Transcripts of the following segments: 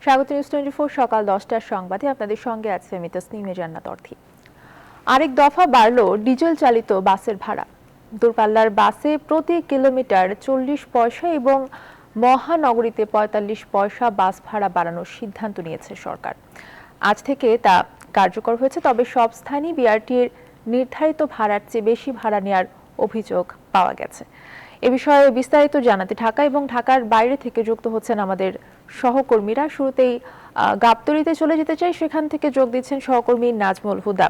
স্বাগত নিউজ 24 সকাল 10টার সংবাদে আপনাদের সঙ্গে আছে আমি তসনিমে জান্নাত অর্থী। আরেক দফা বাড়ল ডিজেল চালিত বাসের ভাড়া। দূরপাল্লার বাসে প্রতি কিলোমিটার 40 পয়সা এবং মহানগরীতে 45 পয়সা বাস ভাড়া বাড়ানোর সিদ্ধান্ত নিয়েছে সরকার। আজ থেকে তা কার্যকর হয়েছে, তবে সব স্থানই বিআরটির নির্ধারিত ভাড়ার চেয়ে বেশি ভাড়া নেওয়ার অভিযোগ পাওয়া গেছে। এ বিষয়ে বিস্তারিত জানাতে ঢাকা এবং ঢাকার বাইরে থেকে যুক্ত হচ্ছেন আমাদের সহকর্মীরা। শুরুতেই গাবতলীতে চলে যেতে চাই, সেখান থেকে যোগ দিচ্ছেন সহকর্মী নাজমুল হুদা।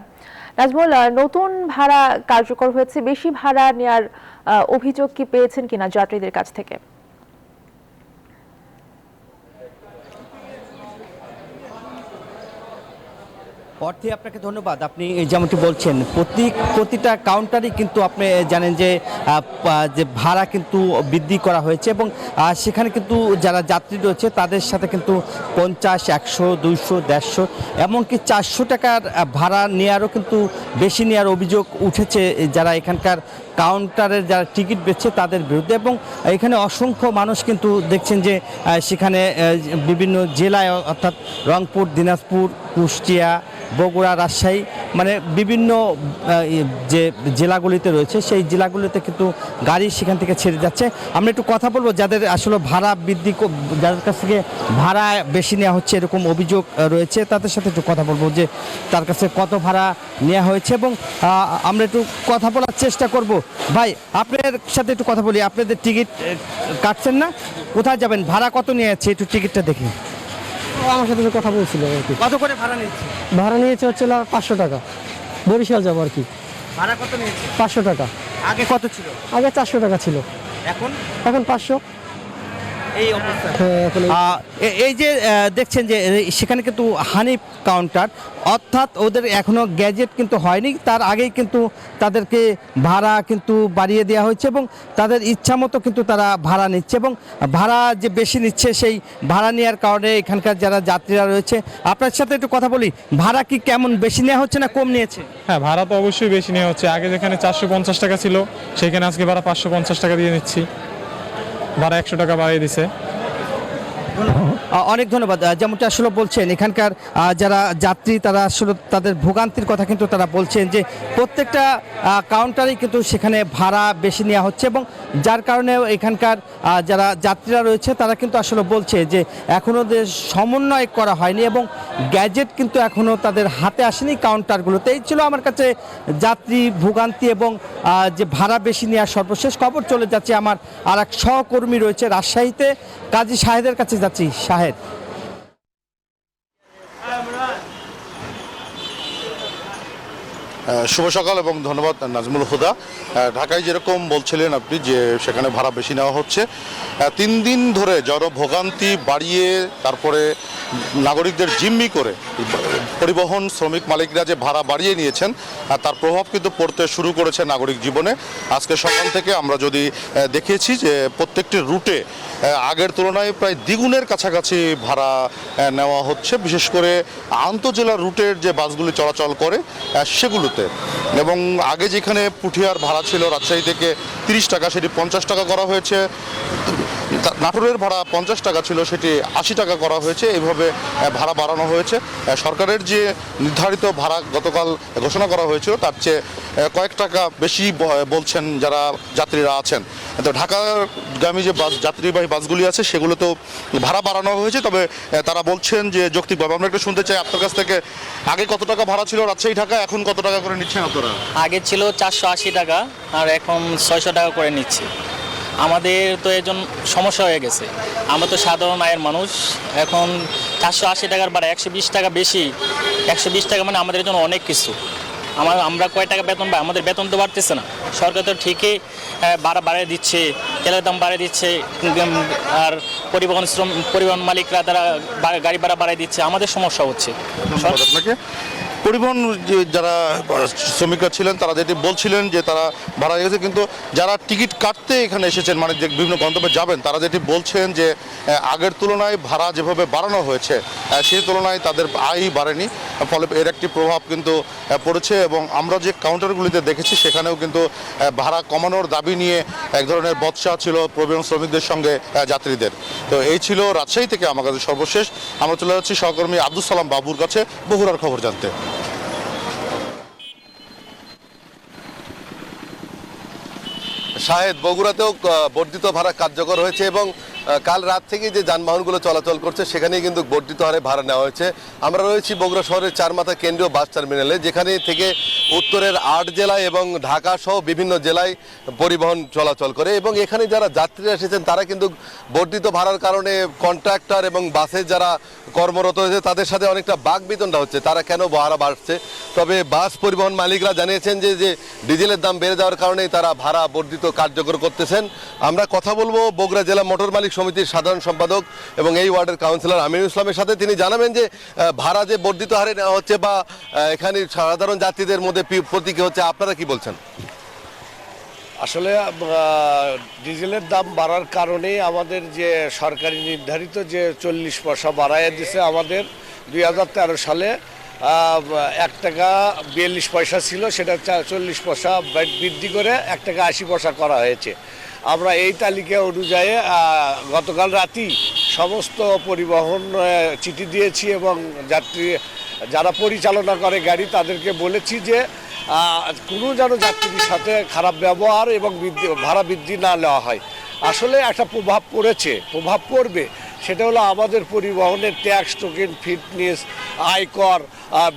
নাজমুল, নতুন ভাড়া কার্যকর হয়েছে, বেশি ভাড়া নেওয়ার অভিযোগ কি পেয়েছেন কিনা যাত্রীদের কাছ থেকে? অর্থে আপনাকে ধন্যবাদ। আপনি যেমনটি বলছেন, প্রতিটা কাউন্টারই কিন্তু আপনি জানেন যে ভাড়া কিন্তু বৃদ্ধি করা হয়েছে এবং সেখানে কিন্তু যারা যাত্রী রয়েছে তাদের সাথে কিন্তু 50, 100, 200, 150 এমনকি 400 টাকার ভাড়া নেওয়ারও কিন্তু বেশি নেওয়ার অভিযোগ উঠেছে যারা এখানকার কাউন্টারের যারা টিকিট বেচছে তাদের বিরুদ্ধে। এবং এখানে অসংখ্য মানুষ কিন্তু দেখছেন যে সেখানে বিভিন্ন জেলায় অর্থাৎ রংপুর, দিনাজপুর, কুষ্টিয়া, বগুড়া, রাজশাহী মানে বিভিন্ন যে জেলাগুলিতে রয়েছে সেই জেলাগুলিতে কিন্তু গাড়ি সেখান থেকে ছেড়ে যাচ্ছে। আমরা একটু কথা বলবো যাদের আসলে ভাড়া বৃদ্ধি, যাদের কাছ থেকে ভাড়া বেশি নেওয়া হচ্ছে এরকম অভিযোগ রয়েছে, তাদের সাথে একটু কথা বলবো যে তার কাছে কত ভাড়া নেওয়া হয়েছে এবং আমরা একটু কথা বলার চেষ্টা করব। ভাই, আপনার সাথে একটু কথা বলি। আপনাদের টিকিট কাটছেন না? কোথায় যাবেন? ভাড়া কত নিয়ে যাচ্ছে একটু টিকিটটা দেখি। আমার সাথে তো কথা বলছিল আর কি। কত করে ভাড়া নিচ্ছে? ভাড়া নিয়েছে হচ্ছে 500 টাকা। বরিশাল যাবো আর কি। ভাড়া কত নিয়েছে? 500 টাকা। আগে কত ছিল? আগে 400 টাকা ছিল, এখন 500। এই অবস্থা। হ্যাঁ, এখন এই যে দেখছেন যে সেখানে কিন্তু হানিফ কাউন্টার, অর্থাৎ ওদের এখনো গ্যাজেট কিন্তু হয়নি, তার আগেই কিন্তু তাদেরকে ভাড়া কিন্তু বাড়িয়ে দেওয়া হয়েছে এবং তাদের ইচ্ছা মতো কিন্তু তারা ভাড়া নিচ্ছে এবং ভাড়া যে বেশি নিচ্ছে সেই ভাড়া নেওয়ার কারণে এখানকার যারা যাত্রীরা রয়েছে, আপনার সাথে একটু কথা বলি। ভাড়া কি কেমন, বেশি নেওয়া হচ্ছে না কম নিয়েছে? হ্যাঁ, ভাড়া তো অবশ্যই বেশি নেওয়া হচ্ছে। আগে যেখানে 450 টাকা ছিল সেখানে আজকে ভাড়া 550 টাকা দিয়ে নিচ্ছি। ভাড়া 100 টাকা বাড়িয়ে দিছে। অনেক ধন্যবাদ। যেমনটা আসলে বলছেন এখানকার যারা যাত্রী তারা আসলে তাদের ভোগান্তির কথা কিন্তু তারা বলছেন যে প্রত্যেকটা কাউন্টারেই কিন্তু সেখানে ভাড়া বেশি নেওয়া হচ্ছে এবং যার কারণে এখানকার যারা যাত্রীরা রয়েছে তারা কিন্তু আসলে বলছে যে এখনও সমন্বয় করা হয়নি এবং গ্যাজেট কিন্তু এখনও তাদের হাতে আসেনি কাউন্টারগুলোতে। এই ছিল আমার কাছে যাত্রী ভোগান্তি এবং যে ভাড়া বেশি নেওয়ার সর্বশেষ খবর। চলে যাচ্ছে আমার আর এক সহকর্মী রয়েছে রাজশাহীতে, কাজী শাহেদের কাছে যাচ্ছি। শাহেদ, শুভ সকাল এবং ধন্যবাদ নাজমুল হুদা। ঢাকায় যেরকম বলছিলেন আপনি যে সেখানে ভাড়া বেশি নেওয়া হচ্ছে, 3 দিন ধরে জনভোগান্তি বাড়িয়ে তারপরে নাগরিকদের জিম্মি করে পরিবহন শ্রমিক মালিকরা যে ভাড়া বাড়িয়ে নিয়েছেন তার প্রভাব কিন্তু পড়তে শুরু করেছে নাগরিক জীবনে। আজকে সকাল থেকে আমরা যদি দেখেছি যে প্রত্যেকটি রুটে আগের তুলনায় প্রায় দ্বিগুণের কাছাকাছি ভাড়া নেওয়া হচ্ছে, বিশেষ করে আন্তঃজেলা রুটের যে বাসগুলি চলাচল করে সেগুলোতে। এবং আগে যেখানে পুঠিয়ার ভাড়া ছিল রাজশাহী থেকে 30 টাকা, সেটি 50 টাকা করা হয়েছে। নাটোরের ভাড়া 50 টাকা ছিল, সেটি 80 টাকা করা হয়েছে। এইভাবে ভাড়া বাড়ানো হয়েছে। সরকারের যে নির্ধারিত ভাড়া গতকাল ঘোষণা করা হয়েছিল তার চেয়ে কয়েক টাকা বেশি বলছেন যারা যাত্রীরা আছেন। তো ঢাকাগামী যে যাত্রীবাহী বাসগুলি আছে সেগুলোতেও ভাড়া বাড়ানো হয়েছে, তবে তারা বলছেন যে যৌক্তিকভাবে। আমরা একটু শুনতে চাই আপনার কাছ থেকে, আগে কত টাকা ভাড়া ছিল রাজশাহী ঢাকা, এখন কত টাকা করে নিচ্ছেন আপনারা? আগে ছিল 480 টাকা আর এখন 600 টাকা করে নিচ্ছি। আমাদের তো এর জন্য সমস্যা হয়ে গেছে, আমরা তো সাধারণ আয়ের মানুষ। এখন 480 টাকার ভাড়া 120 টাকা বেশি। 120 টাকা মানে আমাদের জন্য অনেক কিছু। আমরা কয় টাকা বেতন পাই? আমাদের বেতন তো বাড়তেছে না। সরকার তো ঠিকই ভাড়া বাড়িয়ে দিচ্ছে, তেলের দাম বাড়িয়ে দিচ্ছে, আর পরিবহন মালিকরা তারা গাড়ি ভাড়া বাড়িয়ে দিচ্ছে। আমাদের সমস্যা হচ্ছে। আপনাকে পরিবহন যারা শ্রমিকরা ছিলেন তারা যেটি বলছিলেন যে তারা ভাড়া গেছে, কিন্তু যারা টিকিট কাটতে এখানে এসেছেন মানে যে বিভিন্ন গন্তব্যে যাবেন তারা যেটি বলছেন যে আগের তুলনায় ভাড়া যেভাবে বাড়ানো হয়েছে সেই তুলনায় তাদের আয় বাড়েনি, ফলে এর একটি প্রভাব কিন্তু পড়েছে। এবং আমরা যে কাউন্টারগুলিতে দেখেছি সেখানেও কিন্তু ভাড়া কমানোর দাবি নিয়ে এক ধরনের বচসা ছিল পরিবহন শ্রমিকদের সঙ্গে যাত্রীদের। তো এই ছিল রাজশাহী থেকে আমার কাছে সর্বশেষ। আমরা চলে যাচ্ছি সহকর্মী আব্দুল সালাম বাবুর কাছে বগুড়ার খবর জানতে। শাহেদ, বগুড়াতেও বর্ধিত ভাড়া কার্যকর হয়েছে এবং কাল রাত থেকে যে যানবাহনগুলো চলাচল করছে সেখানেই কিন্তু বর্ধিত হারে ভাড়া নেওয়া হয়েছে। আমরা রয়েছি বগুড়া শহরের চারমাথা কেন্দ্রীয় বাস টার্মিনালে, যেখানে থেকে উত্তরের 8 জেলায় এবং ঢাকা সহ বিভিন্ন জেলায় পরিবহন চলাচল করে এবং এখানে যারা যাত্রীরা এসেছেন তারা কিন্তু বর্ধিত ভাড়ার কারণে কন্ট্রাক্টর এবং বাসে যারা কর্মরত হয়েছে তাদের সাথে অনেকটা বাকবিতণ্ডা হচ্ছে, তারা কেন ভাড়া বাড়ছে। তবে বাস পরিবহন মালিকরা জানিয়েছেন যে ডিজেলের দাম বেড়ে যাওয়ার কারণেই তারা ভাড়া বর্ধিত কার্যকর করতেছেন। আমরা কথা বলবো বগুড়া জেলা মোটর মালিক সমিতির সাধারণ সম্পাদক এবং এই ওয়ার্ডের কাউন্সিলর আমিনুল ইসলামের সাথে। তিনি জানাবেন যে ভাড়া যে বর্ধিত হারে নেওয়া হচ্ছে বা এখানে সাধারণ যাত্রীদের মধ্যে প্রতীকী হচ্ছে, আপনারা কি বলছেন? আসলে ডিজেলের দাম বাড়ার কারণেই আমাদের যে সরকারি নির্ধারিত যে 40 পয়সা বাড়াইয়া দিছে আমাদের 2013 সালে 1 টাকা 42 পয়সা ছিল, সেটা 40 পয়সা বৃদ্ধি করে 1 টাকা 80 পয়সা করা হয়েছে। আমরা এই তালিকা অনুযায়ী গতকাল রাতেই সমস্ত পরিবহন চিঠি দিয়েছি এবং যাত্রী যারা পরিচালনা করে গাড়ি তাদেরকে বলেছি যে কোনো যেন যাত্রীর সাথে খারাপ ব্যবহার এবং ভাড়া বৃদ্ধি না নেওয়া হয়। আসলে একটা প্রভাব পড়বে, সেটা হলো আমাদের পরিবহনের ট্যাক্স, টোকেন, ফিটনেস, আয়কর,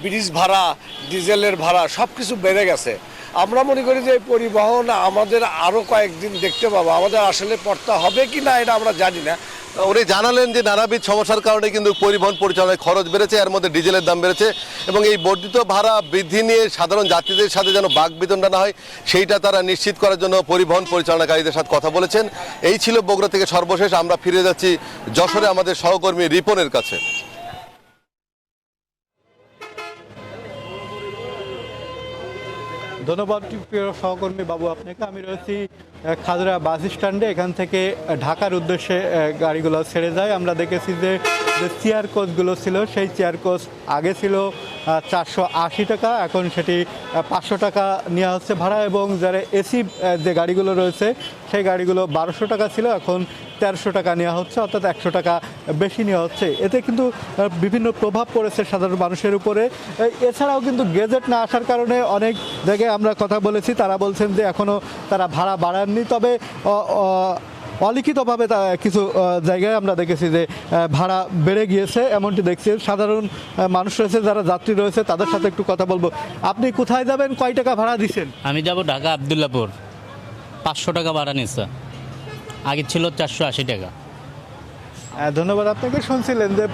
ব্রিজ ভাড়া, ডিজেলের ভাড়া সব কিছু বেড়ে গেছে। আমরা মনে করি যে পরিবহন আমাদের আরও কয়েকদিন দেখতে পাবো, আমাদের আসলে পড়তে হবে কি না এটা আমরা জানি না। উনি জানালেন যে নানাবিধ সমস্যার কারণে কিন্তু পরিবহন পরিচালনায় খরচ বেড়েছে, এর মধ্যে ডিজেলের দাম বেড়েছে এবং এই বর্ধিত ভাড়া বৃদ্ধি নিয়ে সাধারণ যাত্রীদের সাথে যেন বাকবিতণ্ডা না হয় সেইটা তারা নিশ্চিত করার জন্য পরিবহন পরিচালনাকারীদের সাথে কথা বলেছেন। এই ছিল বগুড়া থেকে সর্বশেষ। আমরা ফিরে যাচ্ছি যশোরে আমাদের সহকর্মী রিপনের কাছে। ধন্যবাদ প্রিয় সহকর্মী বাবু আপনাকে। আমি রয়েছি খাজরা বাস স্ট্যান্ডে, এখান থেকে ঢাকার উদ্দেশ্যে গাড়িগুলো ছেড়ে যায়। আমরা দেখেছি যে চেয়ার কোচগুলো ছিল, সেই চেয়ার কোচ আগে ছিল 480 টাকা, এখন সেটি 500 টাকা নেওয়া হচ্ছে ভাড়া এবং যারা এসি যে গাড়িগুলো রয়েছে সেই গাড়িগুলো 1200 টাকা ছিল, এখন 1300 টাকা নেওয়া হচ্ছে, অর্থাৎ 100 টাকা বেশি নেওয়া হচ্ছে। এতে কিন্তু বিভিন্ন প্রভাব পড়েছে সাধারণ মানুষের উপরে। এছাড়াও কিন্তু গেজেট না আসার কারণে অনেক জায়গায় আমরা কথা বলেছি, তারা বলছেন যে এখনও তারা ভাড়া বাড়াননি, তবে অলিখিতভাবে কিছু জায়গায় আমরা দেখেছি যে ভাড়া বেড়ে গিয়েছে, এমনটি দেখছি। সাধারণ মানুষ রয়েছে, যারা যাত্রী রয়েছে তাদের সাথে একটু কথা বলবো। আপনি কোথায় যাবেন, কয় টাকা ভাড়া দিচ্ছেন? আমি যাব ঢাকা আবদুল্লাপুর, 500 টাকা ভাড়া নিচ্ছে, আগে ছিল 480 টাকা। ধন্যবাদ আপনাকে। শুনছিলেন যে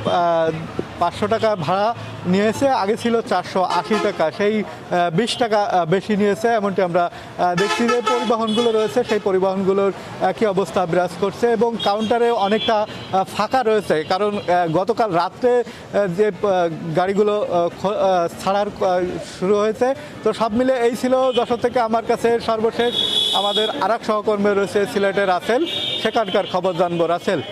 500 টাকা ভাড়া নিয়েছে, আগে ছিল 480 টাকা, সেই 20 টাকা বেশি নিয়েছে, এমনটি আমরা দেখছি। যে পরিবহনগুলো রয়েছে সেই পরিবহনগুলোর একই অবস্থা বিরাজ করছে এবং কাউন্টারে অনেকটা ফাঁকা রয়েছে, কারণ গতকাল রাত্রে যে গাড়িগুলো ছাড়ার শুরু হয়েছে। তো সব মিলে এই ছিল যশোর থেকে আমার কাছে সর্বশেষ। আমাদের আরেক সহকর্মী রয়েছে সিলেটের রাসেল, সেখানকার খবর জানবো। রাসেল।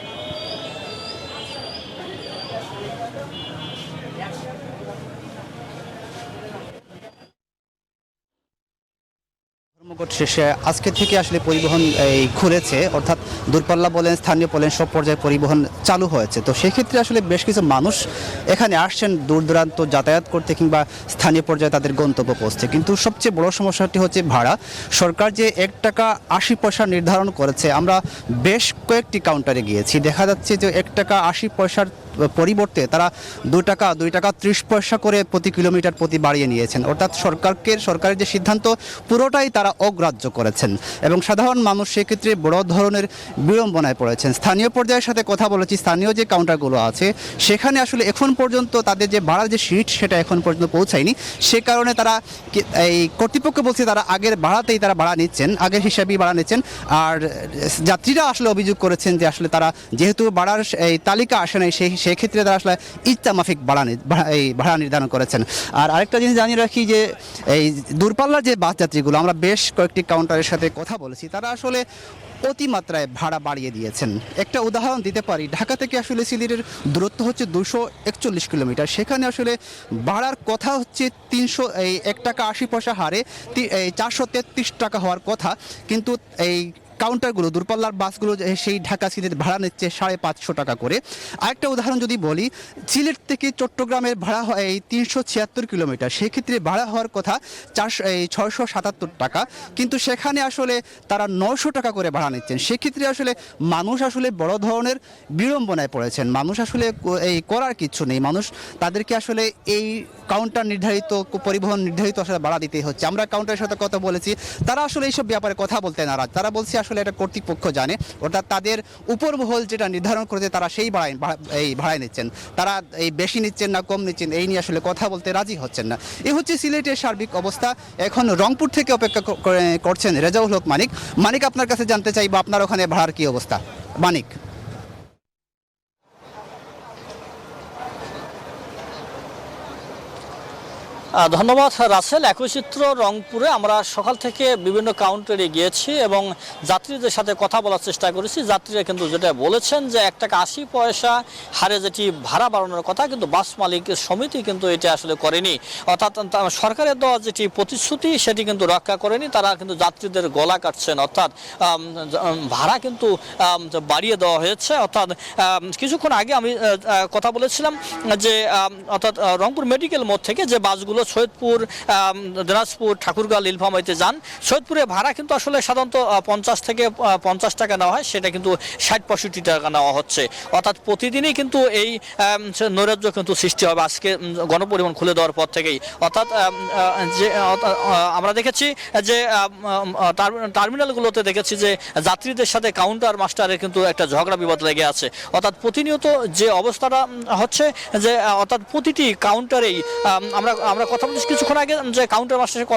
ধর্মঘট শেষে আজকে থেকে আসলে পরিবহন খুলেছে, অর্থাৎ দূরপাল্লা বলেন, স্থানীয় বলেন, সব পর্যায়ে পরিবহন চালু হয়েছে। তো সেক্ষেত্রে আসলে বেশ কিছু মানুষ এখানে আসছেন দূর দূরান্ত যাতায়াত করতে কিংবা স্থানীয় পর্যায়ে তাদের গন্তব্য পৌঁছতে। কিন্তু সবচেয়ে বড় সমস্যাটি হচ্ছে ভাড়া। সরকার যে 1 টাকা 80 পয়সা নির্ধারণ করেছে, আমরা বেশ কয়েকটি কাউন্টারে গিয়েছি, দেখা যাচ্ছে যে 1 টাকা 80 পয়সার পরিবর্তে তারা 2 টাকা 30 পয়সা করে প্রতি কিলোমিটার প্রতি বাড়িয়ে নিয়েছেন। অর্থাৎ সরকারের যে সিদ্ধান্ত পুরোটাই তারা অগ্রাহ্য করেছেন এবং সাধারণ মানুষ সেক্ষেত্রে বড় ধরনের বিড়ম্বনায় পড়েছেন। স্থানীয় পর্যায়ের সাথে কথা বলেছি, স্থানীয় যে কাউন্টারগুলো আছে সেখানে আসলে এখন পর্যন্ত তাদের যে ভাড়ার যে সিট সেটা এখন পর্যন্ত পৌঁছায়নি। সে কারণে তারা এই কর্তৃপক্ষ বলছে তারা আগের ভাড়াতেই তারা ভাড়া নিচ্ছেন, আগের হিসাবেই ভাড়া নিচ্ছেন। আর যাত্রীরা আসলে অভিযোগ করেছেন যে আসলে তারা যেহেতু ভাড়ার এই তালিকা আসে নাই, সেই ক্ষেত্রে তারা আসলে ইচ্ছা মাফিক এই ভাড়া নির্ধারণ করেছেন। আর আরেকটা জিনিস জানিয়ে রাখি যে এই দূরপাল্লার যে বাস যাত্রীগুলো, আমরা বেশ কয়েকটি কাউন্টারের সাথে কথা বলেছি, তারা আসলে অতিমাত্রায় ভাড়া বাড়িয়ে দিয়েছেন। একটা উদাহরণ দিতে পারি, ঢাকা থেকে আসলে সিলেটের দূরত্ব হচ্ছে 241 কিলোমিটার, সেখানে আসলে ভাড়ার কথা হচ্ছে 1 টাকা 80 পয়সা হারে 433 টাকা হওয়ার কথা, কিন্তু এই কাউন্টারগুলো দূরপাল্লার বাসগুলো সেই ঢাকা সিলেট ভাড়া নিচ্ছে 550 টাকা করে। আরেকটা উদাহরণ যদি বলি, সিলেট থেকে চট্টগ্রামের ভাড়া হয় 376 কিলোমিটার, সেক্ষেত্রে ভাড়া হওয়ার কথা 677 টাকা, কিন্তু সেখানে আসলে তারা 900 টাকা করে ভাড়া নিচ্ছেন। সেক্ষেত্রে আসলে মানুষ আসলে বড় ধরনের বিড়ম্বনায় পড়েছেন। মানুষ আসলে এই করার কিছু নেই, মানুষ তাদেরকে আসলে এই কাউন্টার নির্ধারিত পরিবহন নির্ধারিত আসলে ভাড়া দিতেই হচ্ছে। আমরা কাউন্টারের সাথে কথা বলেছি, তারা আসলে এইসব ব্যাপারে কথা বলতে নারাজ। তারা বলছে আসলে এটা কর্তৃপক্ষ জানে, অর্থাৎ তাদের উপরমহল যেটা নির্ধারণ করেছে তারা সেই ভাড়ায় নিচ্ছেন, তারা এই বেশি নিচ্ছেন না কম নিচ্ছেন এই নিয়ে আসলে কথা বলতে রাজি হচ্ছেন না। এই হচ্ছে সিলেটের সার্বিক অবস্থা। এখন রংপুর থেকে অপেক্ষা করছেন রেজাউল হক মানিক। মানিক, আপনার কাছে জানতে চাইবো আপনার ওখানে ভাড়ার কি অবস্থা? মানিক। ধন্যবাদ রাসেল। একই চিত্র রংপুরে আমরা সকাল থেকে বিভিন্ন কাউন্টারে গিয়েছি এবং যাত্রীদের সাথে কথা বলার চেষ্টা করেছি। যাত্রীরা কিন্তু যেটা বলেছেন যে 1 টাকা 80 পয়সা হারে যেটি ভাড়া বাড়ানোর কথা, কিন্তু বাস মালিকের সমিতি কিন্তু এটা আসলে করেনি, অর্থাৎ সরকারের দেওয়া যেটি প্রতিশ্রুতি সেটি কিন্তু রক্ষা করেনি। তারা কিন্তু যাত্রীদের গলা কাটছেন, অর্থাৎ ভাড়া কিন্তু বাড়িয়ে দেওয়া হয়েছে। অর্থাৎ কিছুক্ষণ আগে আমি কথা বলেছিলাম যে অর্থাৎ রংপুর মেডিকেল মোড় থেকে যে বাসগুলো সৈয়দপুর, দিনাজপুর, ঠাকুরগাঁও, নীলফামারীতে যান, সৈয়দপুরে ভাড়া কিন্তু আসলে সাধারণত 50 থেকে 50 টাকা নেওয়া হয়, সেটা কিন্তু 60-65 টাকা নেওয়া হচ্ছে। অর্থাৎ প্রতিদিনই কিন্তু এই নৈরাজ্য কিন্তু সৃষ্টি হবে আজকে গণপরিবহন খুলে দেওয়ার পর থেকেই। অর্থাৎ যে আমরা দেখেছি যে টার্মিনালগুলোতে দেখেছি যে যাত্রীদের সাথে কাউন্টার মাস্টারের কিন্তু একটা ঝগড়া বিবাদ লেগে আছে। অর্থাৎ প্রতিনিয়ত যে অবস্থাটা হচ্ছে যে অর্থাৎ প্রতিটি কাউন্টারেই আমরা কথা বলছি কিছুক্ষণ আগে যে কাউন্টার মাস্টারের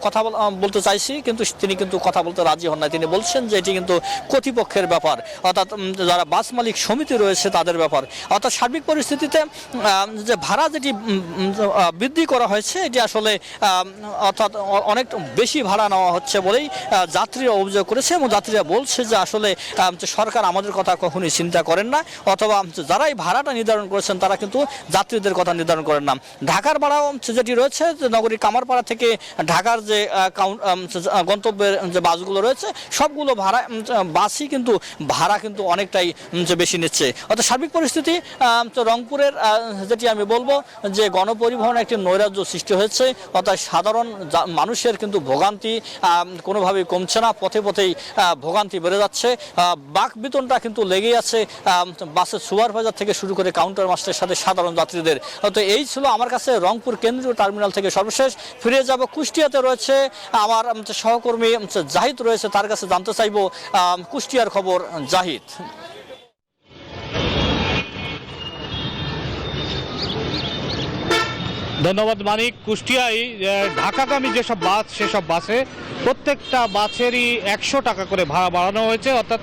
কথা বলতে চাইছি, কিন্তু তিনি কিন্তু কথা বলতে রাজি হন না। তিনি বলছেন যে এটি কিন্তু কর্তৃপক্ষের ব্যাপার, অর্থাৎ যারা বাস মালিক সমিতি রয়েছে তাদের ব্যাপার। অর্থাৎ সার্বিক পরিস্থিতিতে যে ভাড়া যেটি বৃদ্ধি করা হয়েছে এটি আসলে অর্থাৎ অনেক বেশি ভাড়া নেওয়া হচ্ছে বলেই যাত্রীরা অভিযোগ করেছে এবং যাত্রীরা বলছে যে আসলে সরকার আমাদের কথা কখনোই চিন্তা করেন না, অথবা যারাই ভাড়াটা নির্ধারণ করেছেন তারা কিন্তু যাত্রীদের কথা নির্ধারণ করেন না। ঢাকার ভাড়াও যেটি রয়েছে নগরীর কামারপাড়া থেকে ঢাকার যে গন্তব্যের যে বাসগুলো রয়েছে সবগুলো বাসই কিন্তু ভাড়া কিন্তু অনেকটাই বেশি নিচ্ছে। অর্থাৎ সার্বিক পরিস্থিতি রংপুরের যেটি আমি বলবো যে গণপরিবহন একটি নৈরাজ্য সৃষ্টি হয়েছে। অর্থাৎ সাধারণ মানুষের কিন্তু ভোগান্তি কোনোভাবেই কমছে না, পথে পথেই ভোগান্তি বেড়ে যাচ্ছে। বাক বেতনটা কিন্তু লেগেই আছে বাসের সুপারভাইজার থেকে শুরু করে কাউন্টার মাস্টারের সাথে সাধারণ যাত্রীদের। তো এই ছিল আমার কাছে রংপুর কেন্দ্রীয় টার্মিনাল থেকে সর্বশেষ। ফিরে যাব কুষ্টিয়াতে, রয়েছে আমার সহকর্মী জাহিদ রয়েছে, তার কাছে জানতে চাইব কুষ্টিয়ার খবর। জাহিদ। ধন্যবাদ মানিক। কুষ্টিয়ায় ঢাকাগামী যেসব বাস সেসব বাসে প্রত্যেকটা বাসেরই 100 টাকা করে ভাড়া বাড়ানো হয়েছে। অর্থাৎ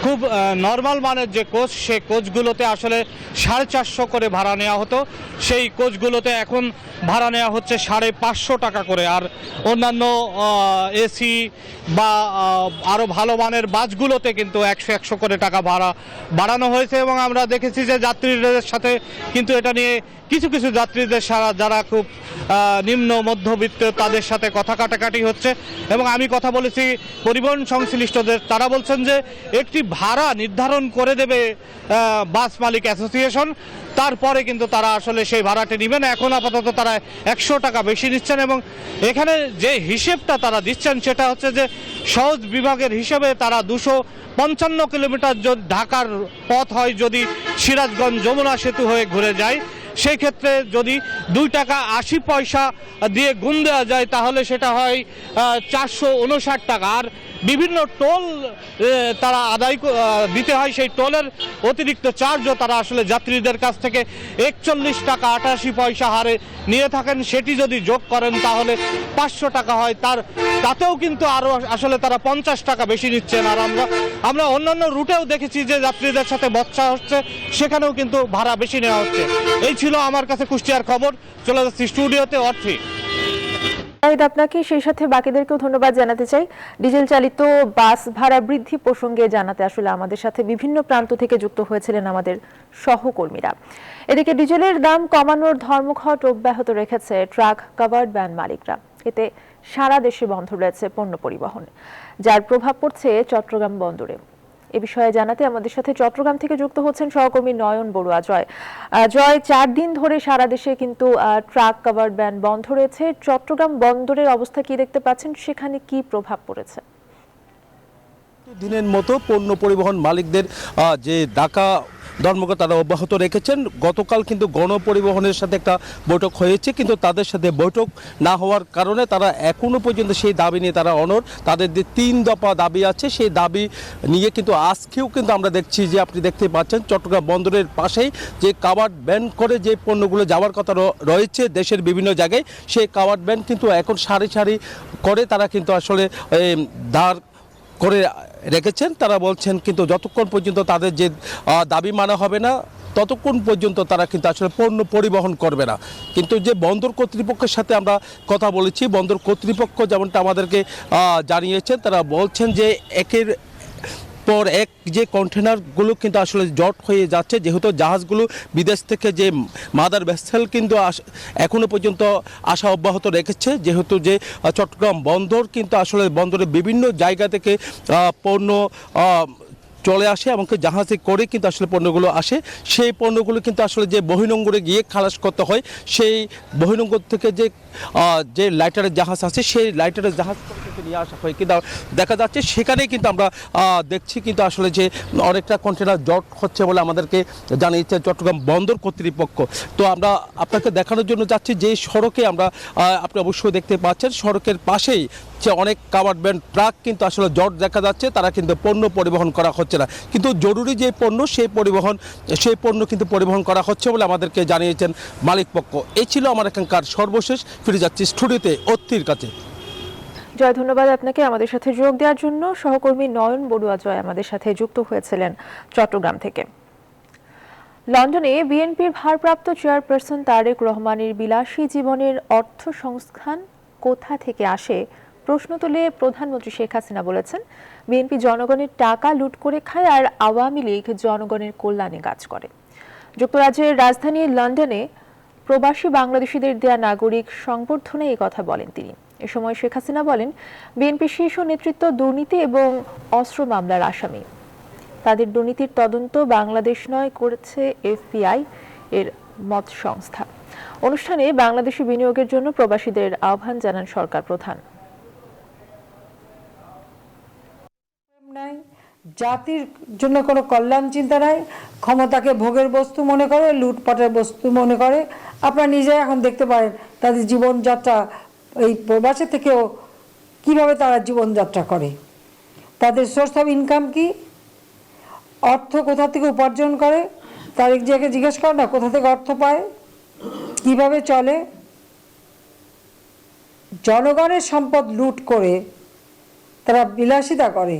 খুব নর্মাল মানের যে কোচ, সেই কোচগুলোতে আসলে 450 করে ভাড়া নেওয়া হতো, সেই কোচগুলোতে এখন ভাড়া নেওয়া হচ্ছে 550 টাকা করে। আর অন্যান্য এসি বা আরও ভালো মানের বাসগুলোতে কিন্তু 100 করে টাকা ভাড়া বাড়ানো হয়েছে। এবং আমরা দেখেছি যে যাত্রীদের সাথে কিন্তু এটা নিয়ে কিছু কিছু যাত্রীদের যারা খুব নিম্ন মধ্যবিত্ত তাদের সাথে কথা কাটাকাটি হচ্ছে। এবং আমি কথা বলেছি পরিবহন সংশ্লিষ্টদের, তারা বলছেন যে একটি ভাড়া নির্ধারণ করে দেবে বাস মালিক অ্যাসোসিয়েশন, তারপরে কিন্তু তারা আসলে সেই ভাড়াটি নেবেন। এখন আপাতত তারা 100 টাকা বেশি নিচ্ছেন এবং এখানে যে হিসেবটা তারা দিচ্ছেন সেটা হচ্ছে যে সহজ বিভাগের হিসেবে তারা 255 কিলোমিটার ঢাকার পথ হয়, যদি সিরাজগঞ্জ যমুনা সেতু হয়ে ঘুরে যায় সেই ক্ষেত্রে যদি 2 টাকা 80 পয়সা দিয়ে গুণ দেওয়া যায় তাহলে সেটা হয় 459 টাকা। আর বিভিন্ন টোল তারা দিতে হয়, সেই টোলের অতিরিক্ত চার্জও তারা আসলে যাত্রীদের কাছ থেকে 41 টাকা 88 পয়সা হারে নিয়ে থাকেন। সেটি যদি যোগ করেন তাহলে 500 টাকা হয়, তাতেও কিন্তু আরও আসলে তারা 50 টাকা বেশি নিচ্ছেন। আর আমরা অন্যান্য রুটেও দেখেছি যে যাত্রীদের সাথে বচসা হচ্ছে, সেখানেও কিন্তু ভাড়া বেশি নেওয়া হচ্ছে। এই ছিল আমার কাছে কুষ্টিয়ার খবর। চলে যাচ্ছি স্টুডিওতে অর্থী। আপনাকে সেই সাথে বাকিদেরকেও ধন্যবাদ জানাতে চাই। ডিজেল চালিত বাস ভাড়া বৃদ্ধি প্রসঙ্গে জানাতে আসলে আমাদের সাথে বিভিন্ন প্রান্ত থেকে যুক্ত হয়েছিলেন আমাদের সহকর্মীরা। এদিকে ডিজেলের দাম কমানোর ধর্মঘট অব্যাহত রেখেছে ট্রাক কাভার্ড ভ্যান মালিকরা। এতে সারা দেশে বন্ধ রয়েছে পণ্য পরিবহন, যার প্রভাব পড়ছে চট্টগ্রাম বন্দরে। এ বিষয়ে জানাতে আমাদের সাথে চট্টগ্রাম থেকে যুক্ত হচ্ছেন সহকর্মী নয়ন বড়ুয়া। জয়, 4 দিন ধরে সারা দেশে কিন্তু ট্রাক কাভার্ড ভ্যান বন্ধ রয়েছে। চট্টগ্রাম বন্দরের অবস্থা কি দেখতে পাচ্ছেন, সেখানে কি প্রভাব পড়েছে? দিনের মতো পণ্য পরিবহন মালিকদের যে ডাকা ধর্মঘট তারা অব্যাহত রেখেছেন। গতকাল কিন্তু গণপরিবহনের সাথে একটা বৈঠক হয়েছে, কিন্তু তাদের সাথে বৈঠক না হওয়ার কারণে তারা এখনো পর্যন্ত সেই দাবি নিয়ে তারা অনড়। তাদের যে 3 দফা দাবি আছে, সেই দাবি নিয়ে কিন্তু আজকেও কিন্তু আমরা দেখছি যে আপনি দেখতে পাচ্ছেন চট্টগ্রাম বন্দরের পাশেই যে কাভার্ড ভ্যান করে যে পণ্যগুলো যাওয়ার কথা রয়েছে দেশের বিভিন্ন জায়গায়, সেই কাভার্ড ভ্যান কিন্তু এখন সারি সারি করে তারা কিন্তু আসলে দাঁড় করে রেখেছেন। তারা বলছেন কিন্তু যতক্ষণ পর্যন্ত তাদের যে দাবি মানা হবে না, ততক্ষণ পর্যন্ত তারা কিন্তু আসলে পণ্য পরিবহন করবে না। কিন্তু যে বন্দর কর্তৃপক্ষের সাথে আমরা কথা বলেছি, বন্দর কর্তৃপক্ষ যেমনটা আমাদেরকে জানিয়েছেন, তারা বলছেন যে একের পর এক যে কন্টেনারগুলো কিন্তু আসলে জট হয়ে যাচ্ছে, যেহেতু জাহাজগুলো বিদেশ থেকে যে মাদার ভেসেল কিন্তু এখনো পর্যন্ত আসা অব্যাহত রেখেছে, যেহেতু যে চট্টগ্রাম বন্দর কিন্তু আসলে বন্দরের বিভিন্ন জায়গা থেকে পণ্য চলে আসে, এমনকি জাহাজে করে কিন্তু আসলে পণ্যগুলো আসে। সেই পণ্যগুলো কিন্তু আসলে যে বহির্নোঙরে গিয়ে খালাস করতে হয়, সেই বহির্নোঙর থেকে যে লাইটারের জাহাজ আছে, সেই লাইটারের জাহাজ থেকে নিয়ে আসা হয়। কিন্তু দেখা যাচ্ছে সেখানেই কিন্তু আমরা দেখছি কিন্তু আসলে যে অনেকটা কন্টেনার জট হচ্ছে বলে আমাদেরকে জানিয়েছে চট্টগ্রাম বন্দর কর্তৃপক্ষ। তো আমরা আপনাকে দেখানোর জন্য যাচ্ছি যে সড়কে আমরা আপনি অবশ্যই দেখতে পাচ্ছেন, সড়কের পাশেই যে অনেক কাভার্ড ভ্যান ট্রাক কিন্তু আসলে জট দেখা যাচ্ছে, তারা কিন্তু পণ্য পরিবহন করা হচ্ছে না। কিন্তু জরুরি যে পণ্য সেই পণ্য কিন্তু পরিবহন করা হচ্ছে বলে আমাদেরকে জানিয়েছেন মালিক পক্ষ। এই ছিল আমার এখানকার সর্বশেষ। ফিরে যাচ্ছি স্টুডিওতে অর্থীর কাছে। জয়, ধন্যবাদ আপনাকে আমাদের সাথে যোগ দেওয়ার জন্য। সহকর্মী নয়ন বড়ুয়া জয় আমাদের সাথে যুক্ত হয়েছিলেন চট্টগ্রাম থেকে। লন্ডনে বিএনপির ভারপ্রাপ্ত চেয়ারপারসন তারেক রহমানের বিলাসী জীবনের অর্থ সংস্থান কোথা থেকে আসে প্রশ্ন তুলে প্রধানমন্ত্রী শেখ হাসিনা বলেছেন, বিএনপি জনগণের টাকা লুট করে খায় আর আওয়ামী লীগ জনগণের কল্যাণে কাজ করে। যুক্তরাজ্যের রাজধানী লন্ডনে প্রবাসী বাংলাদেশিদের দেয়া নাগরিক সংবর্ধনায় এই কথা বলেন তিনি। এ সময় শেখ হাসিনা বলেন, বিএনপি শীর্ষ নেতৃত্ব দুর্নীতি এবং অস্ত্র মামলার আসামি। তাদের দুর্নীতির তদন্ত বাংলাদেশ নয়, করেছে এফবিআই এর মত সংস্থা। অনুষ্ঠানে বাংলাদেশি বিনিয়োগের জন্য প্রবাসীদের আহ্বান জানান সরকার প্রধান। জাতির জন্য কোনো কল্যাণ চিন্তা নাই, ক্ষমতাকে ভোগের বস্তু মনে করে, লুটপাটের বস্তু মনে করে। আপনারা নিজে এখন দেখতে পারেন তাদের জীবনযাত্রা এই প্রবাসী থেকেও কিভাবে তারা জীবনযাত্রা করে, তাদের সোর্স অফ ইনকাম কি, অর্থ কোথা থেকে উপার্জন করে, তার এক জায়গায় জিজ্ঞেস করে না কোথা থেকে অর্থ পায়, কিভাবে চলে। জনগণের সম্পদ লুট করে তারা বিলাসিতা করে,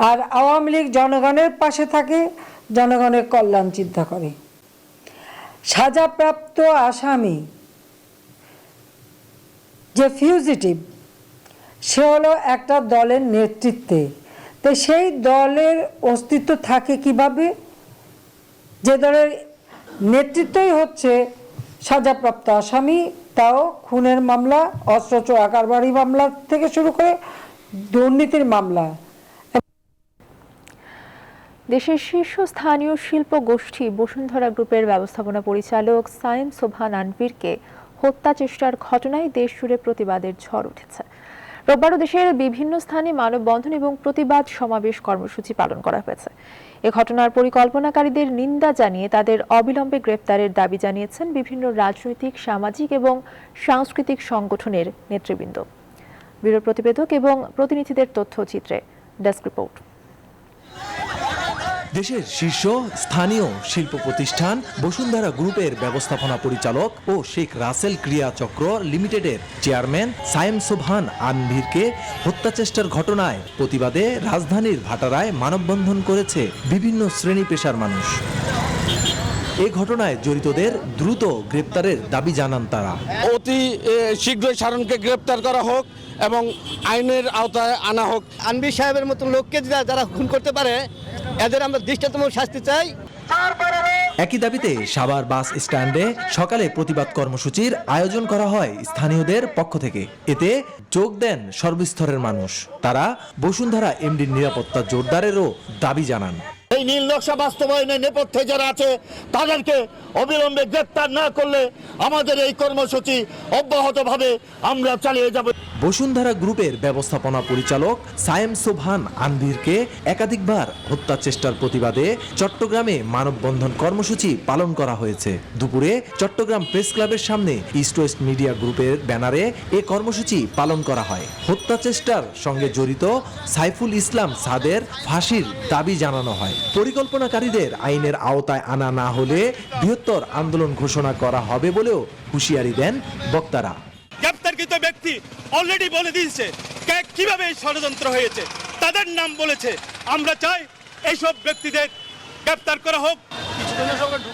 আর আওয়ামী লীগ জনগণের পাশে থাকে, জনগণের কল্যাণ চিন্তা করে। সাজাপ্রাপ্ত আসামি যে ফিউজিটিভ, সে হলো একটা দলের নেতৃত্বে। তো সেই দলের অস্তিত্ব থাকে কিভাবে? যে দলের নেতৃত্বই হচ্ছে সাজাপ্রাপ্ত আসামি, তাও খুনের মামলা, অস্ত্র চোরা কারবারি মামলা থেকে শুরু করে দুর্নীতির মামলা। দেশের শীর্ষস্থানীয় শিল্প গোষ্ঠী বসুন্ধরা গ্রুপের ব্যবস্থাপনা পরিচালক সায়েম সোবহান আনভীরকে হত্যা চেষ্টার ঘটনায় দেশ জুড়ে প্রতিবাদের ঝড় উঠেছে। রোববারও দেশের বিভিন্ন স্থানে মানববন্ধন এবং প্রতিবাদ সমাবেশ কর্মসূচি পালন করা হয়েছে। এ ঘটনার পরিকল্পনাকারীদের নিন্দা জানিয়ে তাদের অবিলম্বে গ্রেপ্তারের দাবি জানিয়েছেন বিভিন্ন রাজনৈতিক, সামাজিক এবং সাংস্কৃতিক সংগঠনের নেতৃবৃন্দ। ব্যুরো প্রতিবেদক এবং প্রতিনিধিদের তথ্যচিত্রে ডেস্ক রিপোর্ট। দেশের শীর্ষ স্থানীয় শিল্প প্রতিষ্ঠান বসুন্ধরা গ্রুপের ব্যবস্থাপনা পরিচালক ও শেখ রাসেল ক্রিয়া চক্র লিমিটেডের চেয়ারম্যান সায়েম সোবহান আনভীরকে হত্যাচেষ্টার ঘটনায় প্রতিবাদে রাজধানীর ভাটারায় মানববন্ধন করেছে বিভিন্ন শ্রেণী পেশার মানুষ। এ ঘটনায় জড়িতদের দ্রুত গ্রেপ্তারের দাবি জানান তারা। অতি শীঘ্রই শারনকে গ্রেপ্তার করা হোক এবং আইনের আওতায় আনা হোক। আনবির সাহেবের মতো লোককে যারা খুন করতে পারে এদের আমরা দৃষ্টান্তমূলক শাস্তি চাই। একই দাবিতে সাভার বাস স্ট্যান্ডে সকালে প্রতিবাদ কর্মসূচির আয়োজন করা হয় স্থানীয়দের পক্ষ থেকে। এতে যোগ দেন সর্বস্তরের মানুষ। তারা বসুন্ধরা এমডির নিরাপত্তা জোরদারেরও দাবি জানান। এই নীল নকশা বাস্তবায়নের নেপথ্যে যারা আছে তাদেরকে অবিলম্বে গ্রেপ্তার না করলে আমাদের এই কর্মসূচি অব্যাহতভাবে আমরা চালিয়ে যাব। বসুন্ধরা গ্রুপের ব্যবস্থাপনা পরিচালক সায়েম সোবহান আনভীরকে একাধিকবার হত্যা চেষ্টার প্রতিবাদে চট্টগ্রামে মানববন্ধন কর্মসূচি পালন করা হয়েছে। দুপুরে চট্টগ্রাম প্রেস ক্লাবের সামনে ইস্ট ওয়েস্ট মিডিয়া গ্রুপের ব্যানারে এ কর্মসূচি পালন করা হয়। হত্যা চেষ্টার সঙ্গে জড়িত সাইফুল ইসলাম সাদের ফাঁসির দাবি জানানো হয়। পরিকল্পনাকারীদের আইনের আওতায় আনা না হলে বৃহত্তর আন্দোলন ঘোষণা করা হবে বলেও হুঁশিয়ারি দেন বক্তারা। গ্রেপ্তারকৃত ব্যক্তি অলরেডি বলে দিয়েছে কিভাবে এই ষড়যন্ত্র হয়েছে, তাদের নাম বলেছে। আমরা চাই এইসব ব্যক্তিদের গ্রেপ্তার করা হোক।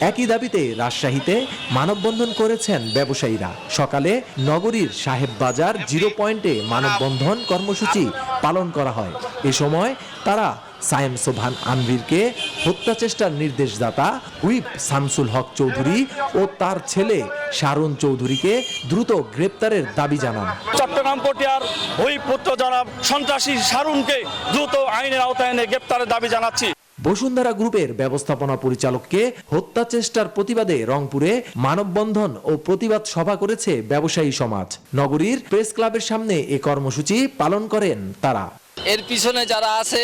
একই দাবিতে রাজশাহীতে মানববন্ধন করেছেন ব্যবসায়ীরা। সকালে নগরীর সাহেব বাজার 0 পয়েন্টে মানববন্ধন কর্মসূচি পালন করা হয়। এ সময় তারা সায়েম সোবহান আনভীরকে হত্যা চেষ্টার নির্দেশদাতা হুইপ শামসুল হক চৌধুরী ও তার ছেলে শারুন চৌধুরীকে দ্রুত গ্রেপ্তারের দাবি জানান। চট্টগ্রাম পটিয়ার হুইপ পুত্র জনাব সন্ত্রাসী শারুনকে দ্রুত আইনের আওতায় এনে গ্রেপ্তারের দাবি জানাচ্ছি। বসুন্ধরা গ্রুপের ব্যবস্থাপনা পরিচালককে হত্যা চেষ্টার প্রতিবাদে রংপুরে মানববন্ধন ও প্রতিবাদ সভা করেছে ব্যবসায়ী সমাজ। নগরীর প্রেস ক্লাবের সামনে এ কর্মসূচি পালন করেন তারা। এর পিছনে যারা আছে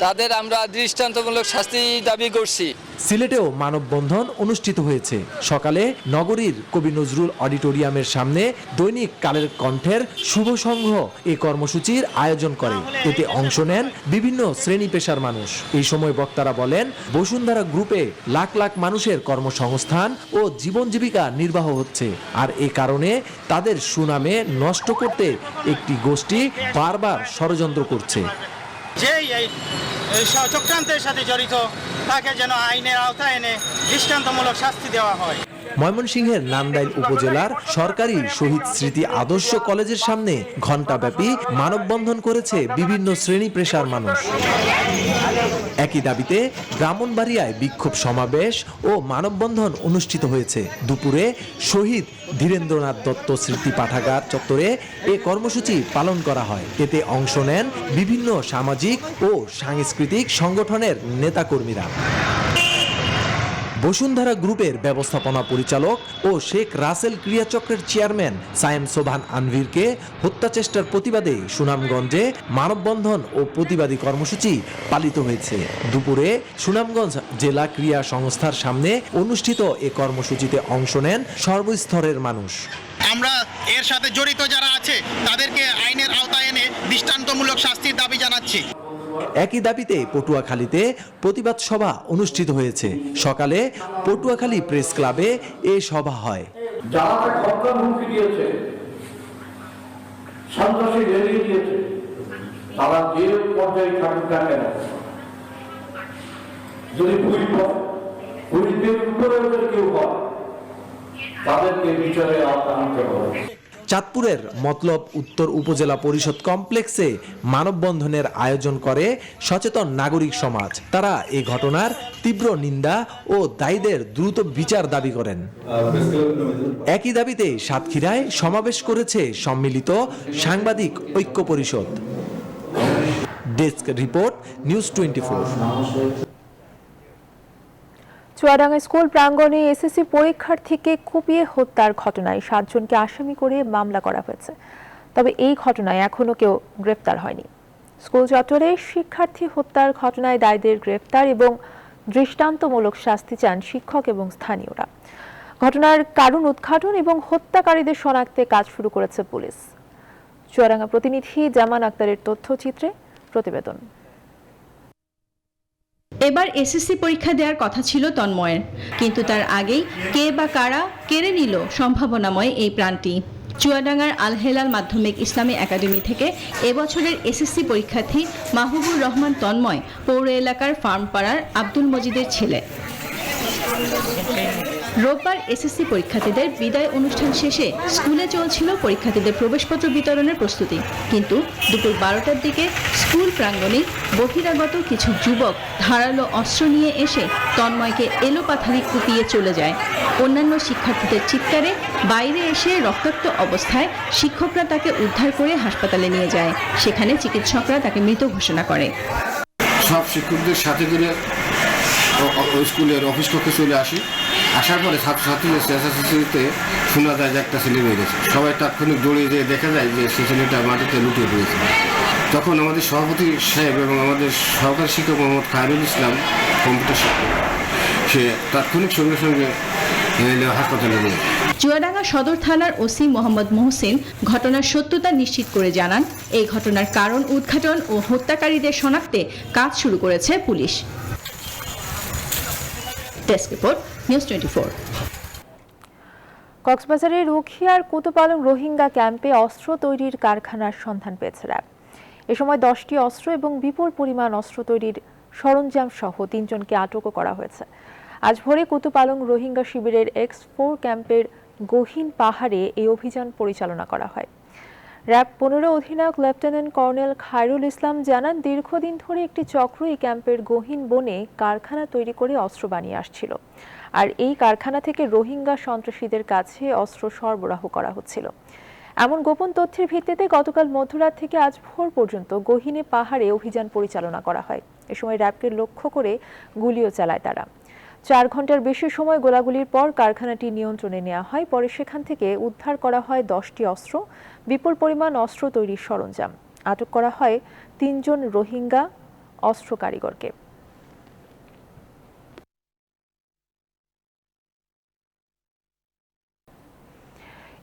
তাদের আমরা দৃষ্টান্তমূলক শাস্তি দাবি করছি। সিলেটেও মানববন্ধন অনুষ্ঠিত হয়েছে। সকালে নগরীর কবি নজরুল অডিটোরিয়ামের সামনে দৈনিক কালের কণ্ঠের শুভ সংঘ এই কর্মসূচির আয়োজন করে। এতে অংশ নেন বিভিন্ন শ্রেণী পেশার মানুষ। এই সময় বক্তারা বলেন, বসুন্ধরা গ্রুপে লাখ লাখ মানুষের কর্মসংস্থান ও জীবন জীবিকা নির্বাহ হচ্ছে, আর এ কারণে তাদের সুনামে নষ্ট করতে একটি গোষ্ঠী বারবার ষড়যন্ত্র করছে। যে এই চক্রান্তের সাথে জড়িত তাকে যেন আইনের আওতায় এনে দৃষ্টান্তমূলক শাস্তি দেওয়া হয়। ময়মনসিংহের নান্দাইল উপজেলার সরকারি শহীদ স্মৃতি আদর্শ কলেজের সামনে ঘণ্টাব্যাপী মানববন্ধন করেছে বিভিন্ন শ্রেণী পেশার মানুষ। একই দাবিতে ব্রাহ্মণবাড়িয়ায় বিক্ষোভ সমাবেশ ও মানববন্ধন অনুষ্ঠিত হয়েছে। দুপুরে শহীদ ধীরেন্দ্রনাথ দত্ত স্মৃতি পাঠাগার চত্বরে এ কর্মসূচি পালন করা হয়। এতে অংশ নেন বিভিন্ন সামাজিক ও সাংস্কৃতিক সংগঠনের নেতাকর্মীরা। বসুন্ধরা গ্রুপের ব্যবস্থাপনা পরিচালক ও শেখ রাসেল ক্রিয়া চক্রের চেয়ারম্যান সায়েম সোবহান আনভীরকে হত্যা চেষ্টার প্রতিবাদে সুনামগঞ্জে মানববন্ধন ও প্রতিবাদী কর্মসূচি পালিত হয়েছে। দুপুরে সুনামগঞ্জ জেলা ক্রীড়া সংস্থার সামনে অনুষ্ঠিত এ কর্মসূচিতে অংশ নেন সর্বস্তরের মানুষ। আমরা এর সাথে জড়িত যারা আছে তাদেরকে আইনের আওতায় এনে দৃষ্টান্তমূলক শাস্তির দাবি জানাচ্ছি। একই দাবিতে পটুয়াখালীতে প্রতিবাদ সভা অনুষ্ঠিত হয়েছে। সকালে পটুয়াখালী প্রেস ক্লাবে এ সভা হয়। যারা হত্যার হুমকি দিয়েছে, সন্ত্রাসী রেলিয়ে দিয়েছে, তারা যে পর্যায়ে থাকুক না কেন, যদি পুলিশের উপরে কেউ হয় তাদেরকে বিচারের আওতায় আনতে হবে। চাঁদপুরের মতলব উত্তর উপজেলা পরিষদ কমপ্লেক্সে মানববন্ধনের আয়োজন করে সচেতন নাগরিক সমাজ। তারা এই ঘটনার তীব্র নিন্দা ও দায়ীদের দ্রুত বিচার দাবি করেন। একই দাবিতে সাতক্ষীরায় সমাবেশ করেছে সম্মিলিত সাংবাদিক ঐক্য পরিষদ। Desk report, news 24। Chuadanga school প্রাঙ্গণে এসএসসি পরীক্ষার্থীকে কুপিয়ে হত্যার ঘটনায় 7 জনকে আসামি করে মামলা করা হয়েছে। তবে এই ঘটনায় এখনো কেউ গ্রেপ্তার হয়নি। স্কুল চত্বরে শিক্ষার্থী হত্যার ঘটনায় দায়ীদের গ্রেপ্তার এবং দৃষ্টান্তমূলক শাস্তি চান শিক্ষক এবং স্থানীয়রা। ঘটনার কারণ উদ্ঘাটন এবং হত্যাকারীদের শনাক্তে কাজ শুরু করেছে পুলিশ। চুয়াডাঙ্গা প্রতিনিধি জামান আক্তারের তথ্যচিত্রে প্রতিবেদন। এবার এসএসসি পরীক্ষা দেওয়ার কথা ছিল তন্ময়ের, কিন্তু তার আগেই কে বা কারা কেড়ে নিল সম্ভাবনাময় এই প্রাণটি। চুয়াডাঙ্গার আল হেলাল মাধ্যমিক ইসলামী একাডেমি থেকে এবছরের এসএসসি পরীক্ষার্থী মাহবুবুর রহমান তন্ময় পৌর এলাকার ফার্মপাড়ার আব্দুল মজিদের ছেলে। রোববার এসএসসি পরীক্ষার্থীদের বিদায় অনুষ্ঠান শেষে স্কুলে চলছিল পরীক্ষার্থীদের প্রবেশপত্র বিতরণের প্রস্তুতি, কিন্তু দুপুর 12টার দিকে স্কুল প্রাঙ্গণে বহিরাগত কিছু যুবক ধারালো অস্ত্র নিয়ে এসে তন্ময়কে এলোপাথারি কুপিয়ে চলে যায়। অন্যান্য শিক্ষার্থীদের চিৎকারে বাইরে এসে রক্তাক্ত অবস্থায় শিক্ষকরা তাকে উদ্ধার করে হাসপাতালে নিয়ে যায়। সেখানে চিকিৎসকরা তাকে মৃত ঘোষণা করে। সব শিক্ষকদের সাথে করে স্কুলের অফিস কক্ষে চলে আসি। আসার পরে ছাত্রছাত্রীদের চেঁচাচেঁচিতে শোনা যায় যে একটা ছেলে রয়ে গেছে। সবাই তাৎক্ষণিক দৌড়িয়ে যেয়ে দেখা যায় যে সে ছেলেটা মাটিতে লুটিয়ে পড়েছে। তখন আমাদের সভাপতি সাহেব এবং আমাদের সহকারী শিক্ষক মোহাম্মদ খায়রুল ইসলাম কম্পিউটার শিক্ষক, সে তাৎক্ষণিক সঙ্গে সঙ্গে হাসপাতালে নিয়ে। চুয়াডাঙ্গা সদর থানার ওসি মোহাম্মদ মোহসিন ঘটনার সত্যতা নিশ্চিত করে জানান, এই ঘটনার কারণ উদ্ঘাটন ও হত্যাকারীদের শনাক্তে কাজ শুরু করেছে পুলিশ। Desk report, news 24। কক্সবাজারের রুখিয়ার কুতুপালং রোহিঙ্গা ক্যাম্পে অস্ত্র তৈরির কারখানার সন্ধান পেয়েছে র্যাব। এ সময় 10টি অস্ত্র এবং বিপুল পরিমাণ অস্ত্র তৈরির সরঞ্জাম সহ 3 জনকে আটকও করা হয়েছে। আজ ভোরে কুতুপালং রোহিঙ্গা শিবিরের X4 ক্যাম্পের গহীন পাহাড়ে এই অভিযান পরিচালনা করা হয়। র্যাব 15 অধিনায়ক লেফটেন্যান্ট কর্নেল খায়রুল ইসলাম জানান, দীর্ঘদিন ধরে একটি চক্র এই ক্যাম্পের গহীন বনে কারখানা তৈরি করে অস্ত্র বানিয়ে আসছিল, আর এই কারখানা থেকে রোহিঙ্গা সন্ত্রাসীদের কাছে অস্ত্র সরবরাহ করা হচ্ছিল। এমন গোপন তথ্যের ভিত্তিতে গতকাল মধ্যরাত থেকে আজ ভোর পর্যন্ত গহীনে পাহাড়ে অভিযান পরিচালনা করা হয়। এ সময় র্যাবকে লক্ষ্য করে গুলিও চালায় তারা। 4 ঘন্টার বেশি সময় গোলাগুলির পর কারখানাটি নিয়ন্ত্রণে নেওয়া হয়। পরে সেখান থেকে উদ্ধার করা হয় 10টি অস্ত্র, বিপুল পরিমাণ অস্ত্র তৈরির সরঞ্জাম। আটক করা হয় 3 জন রোহিঙ্গা অস্ত্র কারিগরকে।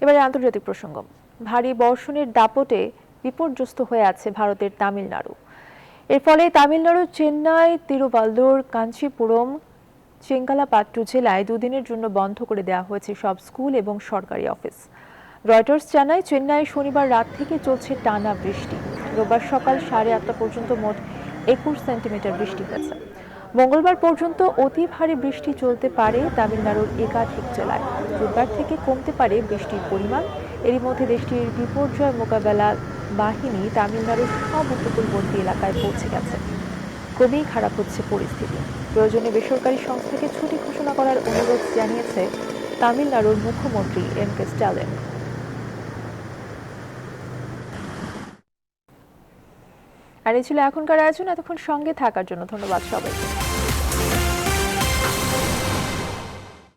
এবারে আন্তর্জাতিক প্রসঙ্গ। ভারী বর্ষণের দাপটে বিপর্যস্ত হয়ে আছে ভারতের তামিলনাড়ু। এর ফলে তামিলনাড়ুর চেন্নাই, তিরুভাল্লুর, কাঞ্চিপুরম, চেঙ্গালাপাট্টু জেলায় 2 দিনের জন্য বন্ধ করে দেওয়া হয়েছে সব স্কুল এবং সরকারি অফিস। রয়টার্স জানায়, চেন্নাইয়ে শনিবার রাত থেকে চলছে টানা বৃষ্টি। রোববার সকাল 8:30 পর্যন্ত মোট 21 সেন্টিমিটার বৃষ্টি হয়েছে। মঙ্গলবার পর্যন্ত অতি ভারী বৃষ্টি চলতে পারে তামিলনাড়ুর একাধিক জেলায়। বুধবার থেকে কমতে পারে বৃষ্টির পরিমাণ। এরই মধ্যে দেশটির বিপর্যয় মোকাবেলা বাহিনী তামিলনাড়ুর সব উপকূলবর্তী এলাকায় পৌঁছে গেছে। ক্রমেই খারাপ হচ্ছে পরিস্থিতি। প্রয়োজনে বেসরকারি সংস্থাকে ছুটি ঘোষণা করার অনুরোধ জানিয়েছে তামিলনাড়ুর মুখ্যমন্ত্রী M.K. স্ট্যালিন। আর এই ছিল এখনকার আয়োজন। এতক্ষণ সঙ্গে থাকার জন্য ধন্যবাদ সবাইকে।